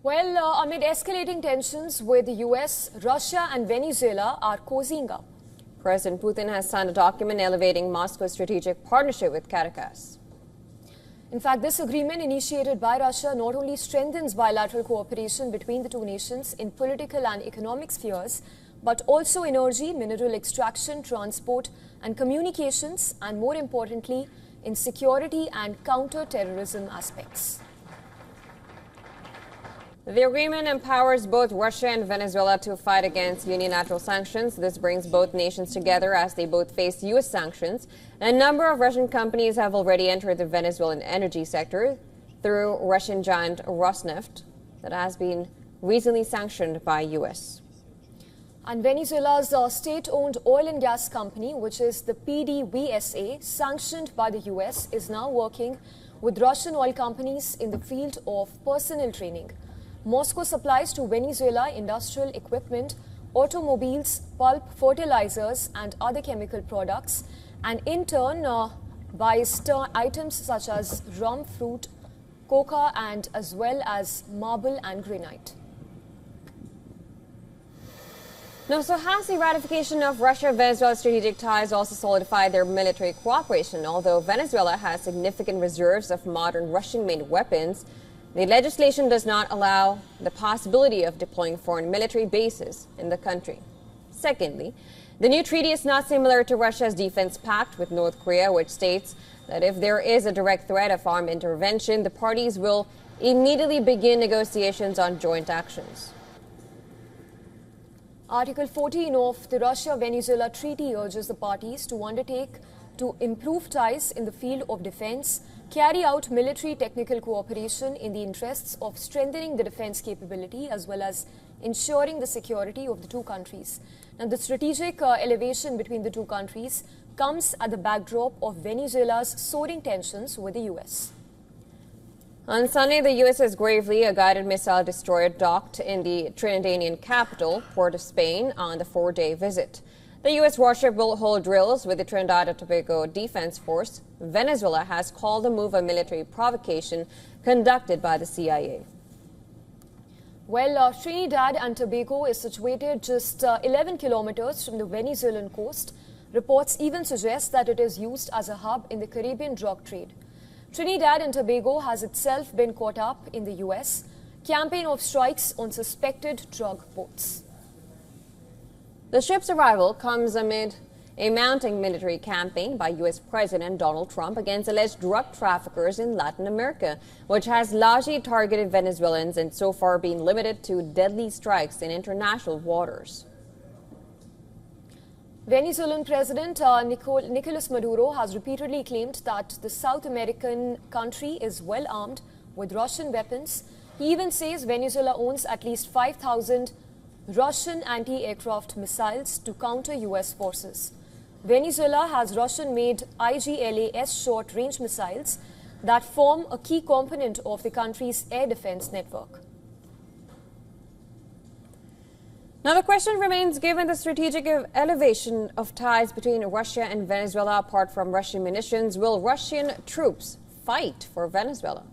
Well, amid escalating tensions with the US, Russia and Venezuela are cozying up. President Putin has signed a document elevating Moscow's strategic partnership with Caracas. In fact, this agreement initiated by Russia not only strengthens bilateral cooperation between the two nations in political and economic spheres, but also energy, mineral extraction, transport and communications, and more importantly, in security and counter-terrorism aspects. The agreement empowers both Russia and Venezuela to fight against unilateral sanctions. This brings both nations together as they both face U.S. sanctions. A number of Russian companies have already entered the Venezuelan energy sector through Russian giant Rosneft that has been recently sanctioned by U.S. And Venezuela's state-owned oil and gas company, which is the PDVSA, sanctioned by the U.S., is now working with Russian oil companies in the field of personnel training. Moscow supplies to Venezuela industrial equipment, automobiles, pulp, fertilizers and other chemical products, and in turn buys items such as rum, fruit, coca and as well as marble and granite. Now, so has the ratification of Russia-Venezuela strategic ties also solidified their military cooperation? Although Venezuela has significant reserves of modern Russian-made weapons, the legislation does not allow the possibility of deploying foreign military bases in the country. Secondly, the new treaty is not similar to Russia's defense pact with North Korea, which states that if there is a direct threat of armed intervention, the parties will immediately begin negotiations on joint actions. Article 14 of the Russia-Venezuela Treaty urges the parties to undertake to improve ties in the field of defense, carry out military technical cooperation in the interests of strengthening the defense capability as well as ensuring the security of the two countries. Now, the strategic elevation between the two countries comes at the backdrop of Venezuela's soaring tensions with the U.S. On Sunday, the U.S.'s Gravely, a guided missile destroyer, docked in the Trinidadian capital, Port of Spain, on the 4-day visit. The U.S. warship will hold drills with the Trinidad and Tobago Defense Force. Venezuela has called the move a military provocation conducted by the CIA. Well, Trinidad and Tobago is situated just 11 kilometers from the Venezuelan coast. Reports even suggest that it is used as a hub in the Caribbean drug trade. Trinidad and Tobago has itself been caught up in the U.S. campaign of strikes on suspected drug boats. The ship's arrival comes amid a mounting military campaign by U.S. President Donald Trump against alleged drug traffickers in Latin America, which has largely targeted Venezuelans and so far been limited to deadly strikes in international waters. Venezuelan President Nicolas Maduro has repeatedly claimed that the South American country is well armed with Russian weapons. He even says Venezuela owns at least 5,000 Russian anti-aircraft missiles to counter U.S. forces. Venezuela has Russian-made IGLAS short-range missiles that form a key component of the country's air defense network. Now, the question remains, given the strategic elevation of ties between Russia and Venezuela, apart from Russian munitions, will Russian troops fight for Venezuela?